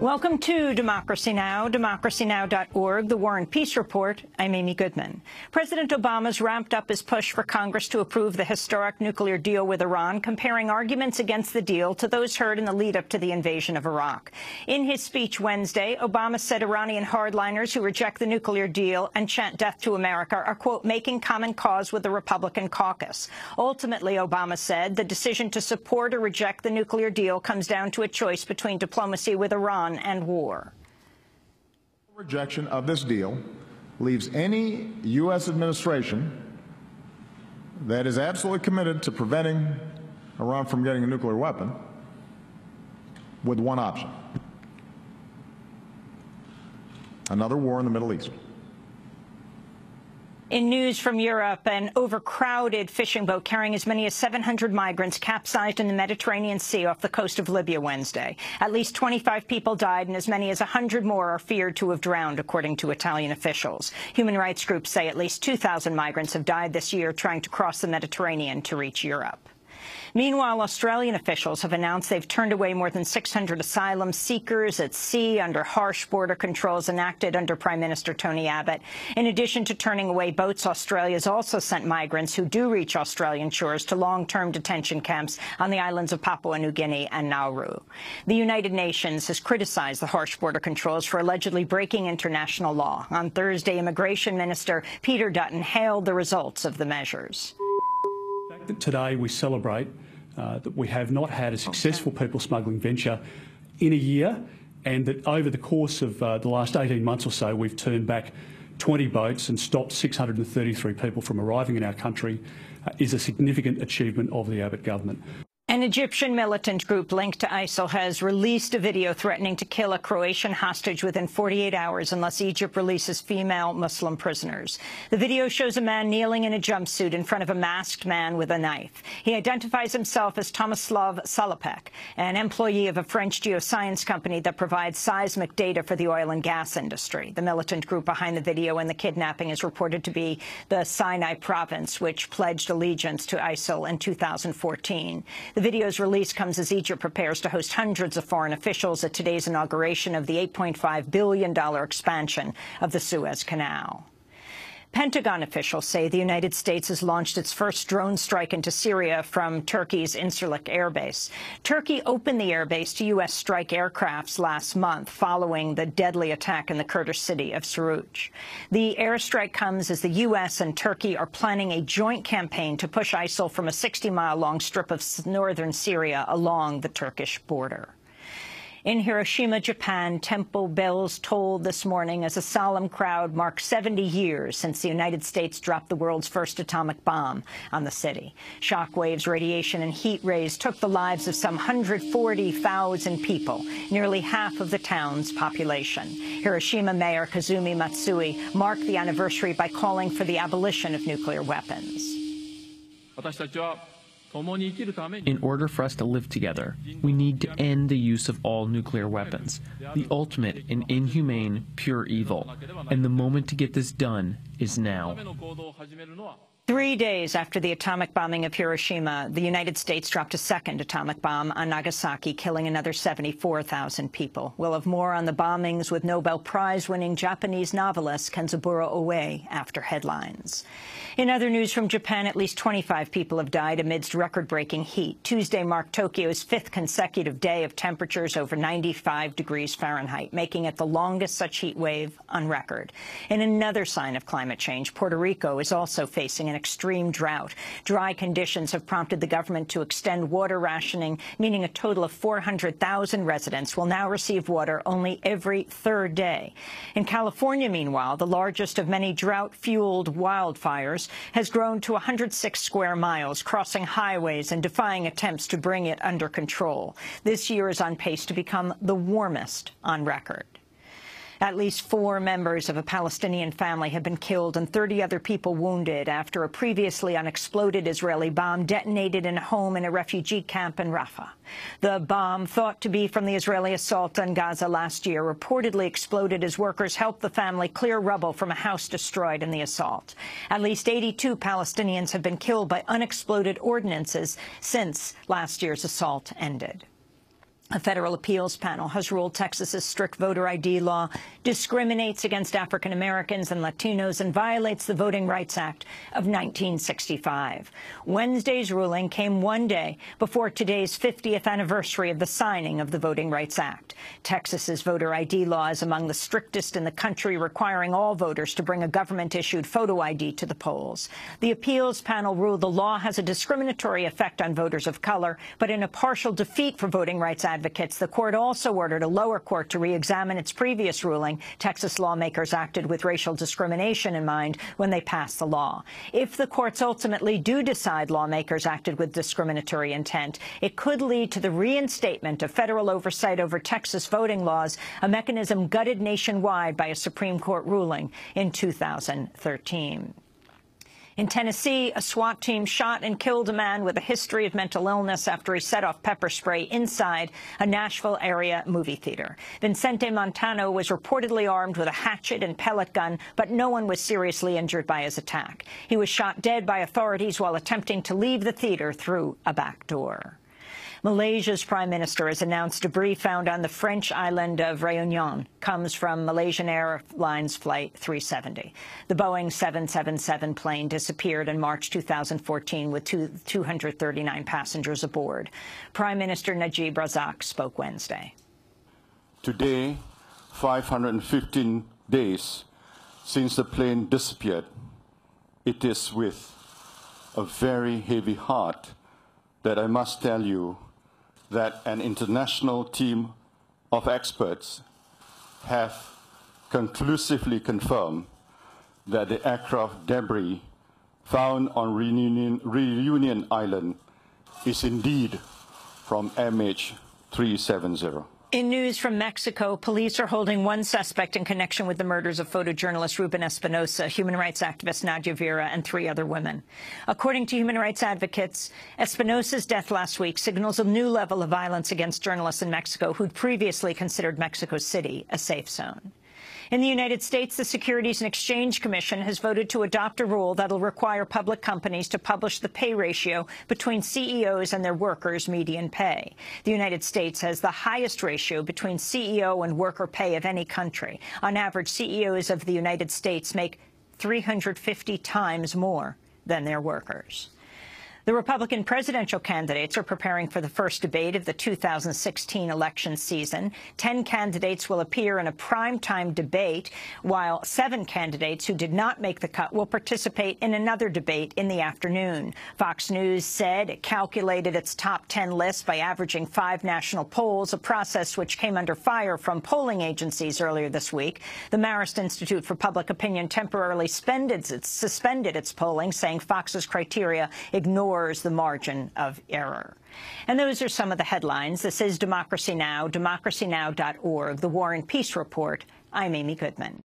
Welcome to Democracy Now!, democracynow.org, the War and Peace Report. I'm Amy Goodman. President Obama's ramped up his push for Congress to approve the historic nuclear deal with Iran, comparing arguments against the deal to those heard in the lead-up to the invasion of Iraq. In his speech Wednesday, Obama said Iranian hardliners who reject the nuclear deal and chant death to America are, quote, making common cause with the Republican caucus. Ultimately, Obama said, the decision to support or reject the nuclear deal comes down to a choice between diplomacy with Iran and war. Rejection of this deal leaves any U.S. administration that is absolutely committed to preventing Iran from getting a nuclear weapon with one option: another war in the Middle East. In news from Europe, an overcrowded fishing boat carrying as many as 700 migrants capsized in the Mediterranean Sea off the coast of Libya Wednesday. At least 25 people died and as many as 100 more are feared to have drowned, according to Italian officials. Human rights groups say at least 2,000 migrants have died this year trying to cross the Mediterranean to reach Europe. Meanwhile, Australian officials have announced they've turned away more than 600 asylum seekers at sea under harsh border controls enacted under Prime Minister Tony Abbott. In addition to turning away boats, Australia has also sent migrants who do reach Australian shores to long-term detention camps on the islands of Papua New Guinea and Nauru. The United Nations has criticized the harsh border controls for allegedly breaking international law. On Thursday, Immigration Minister Peter Dutton hailed the results of the measures. Today we celebrate that we have not had a successful people smuggling venture in a year, and that over the course of the last 18 months or so we've turned back 20 boats and stopped 633 people from arriving in our country is a significant achievement of the Abbott government. An Egyptian militant group linked to ISIL has released a video threatening to kill a Croatian hostage within 48 hours unless Egypt releases female Muslim prisoners. The video shows a man kneeling in a jumpsuit in front of a masked man with a knife. He identifies himself as Tomislav Salopek, an employee of a French geoscience company that provides seismic data for the oil and gas industry. The militant group behind the video and the kidnapping is reported to be the Sinai province, which pledged allegiance to ISIL in 2014. The video's release comes as Egypt prepares to host hundreds of foreign officials at today's inauguration of the $8.5 billion expansion of the Suez Canal. Pentagon officials say the United States has launched its first drone strike into Syria from Turkey's Incirlik air base. Turkey opened the air base to U.S. strike aircrafts last month following the deadly attack in the Kurdish city of Suruc. The airstrike comes as the U.S. and Turkey are planning a joint campaign to push ISIL from a 60-mile-long strip of northern Syria along the Turkish border. In Hiroshima, Japan, temple bells tolled this morning as a solemn crowd marked 70 years since the United States dropped the world's first atomic bomb on the city. Shockwaves, radiation, and heat rays took the lives of some 140,000 people, nearly half of the town's population. Hiroshima Mayor Kazumi Matsui marked the anniversary by calling for the abolition of nuclear weapons. In order for us to live together, we need to end the use of all nuclear weapons, the ultimate and inhumane pure evil. And the moment to get this done is now. 3 days after the atomic bombing of Hiroshima, the United States dropped a second atomic bomb on Nagasaki, killing another 74,000 people. We'll have more on the bombings with Nobel Prize-winning Japanese novelist Kenzaburo Oe after headlines. In other news from Japan, at least 25 people have died amidst record-breaking heat. Tuesday marked Tokyo's 5th consecutive day of temperatures over 95 degrees Fahrenheit, making it the longest such heat wave on record. In another sign of climate change, Puerto Rico is also facing an extreme drought. Dry conditions have prompted the government to extend water rationing, meaning a total of 400,000 residents will now receive water only every third day. In California, meanwhile, the largest of many drought-fueled wildfires has grown to 106 square miles, crossing highways and defying attempts to bring it under control. This year is on pace to become the warmest on record. At least 4 members of a Palestinian family have been killed and 30 other people wounded after a previously unexploded Israeli bomb detonated in a home in a refugee camp in Rafah. The bomb, thought to be from the Israeli assault on Gaza last year, reportedly exploded as workers helped the family clear rubble from a house destroyed in the assault. At least 82 Palestinians have been killed by unexploded ordnances since last year's assault ended. A federal appeals panel has ruled Texas's strict voter ID law discriminates against African Americans and Latinos and violates the Voting Rights Act of 1965. Wednesday's ruling came one day before today's 50th anniversary of the signing of the Voting Rights Act. Texas's voter ID law is among the strictest in the country, requiring all voters to bring a government-issued photo ID to the polls. The appeals panel ruled the law has a discriminatory effect on voters of color, but in a partial defeat for voting rights advocates, the court also ordered a lower court to re-examine its previous ruling. Texas lawmakers acted with racial discrimination in mind when they passed the law. If the courts ultimately do decide lawmakers acted with discriminatory intent, it could lead to the reinstatement of federal oversight over Texas voting laws, a mechanism gutted nationwide by a Supreme Court ruling in 2013. In Tennessee, a SWAT team shot and killed a man with a history of mental illness after he set off pepper spray inside a Nashville area movie theater. Vincente Montano was reportedly armed with a hatchet and pellet gun, but no one was seriously injured by his attack. He was shot dead by authorities while attempting to leave the theater through a back door. Malaysia's prime minister has announced debris found on the French island of Réunion comes from Malaysian Airlines Flight 370. The Boeing 777 plane disappeared in March 2014 with 239 passengers aboard. Prime Minister Najib Razak spoke Wednesday. Today, 515 days since the plane disappeared, it is with a very heavy heart that I must tell you that an international team of experts have conclusively confirmed that the aircraft debris found on Reunion Island is indeed from MH370. In news from Mexico, police are holding one suspect in connection with the murders of photojournalist Ruben Espinosa, human rights activist Nadia Vera, and 3 other women. According to human rights advocates, Espinosa's death last week signals a new level of violence against journalists in Mexico who'd previously considered Mexico City a safe zone. In the United States, the Securities and Exchange Commission has voted to adopt a rule that will require public companies to publish the pay ratio between CEOs and their workers' median pay. The United States has the highest ratio between CEO and worker pay of any country. On average, CEOs of the United States make 350 times more than their workers. The Republican presidential candidates are preparing for the first debate of the 2016 election season. 10 candidates will appear in a primetime debate, while 7 candidates who did not make the cut will participate in another debate in the afternoon. Fox News said it calculated its top 10 list by averaging 5 national polls, a process which came under fire from polling agencies earlier this week. The Marist Institute for Public Opinion temporarily suspended its polling, saying Fox's criteria ignored the margin of error. And those are some of the headlines. This is Democracy Now!, democracynow.org, The War and Peace Report. I'm Amy Goodman.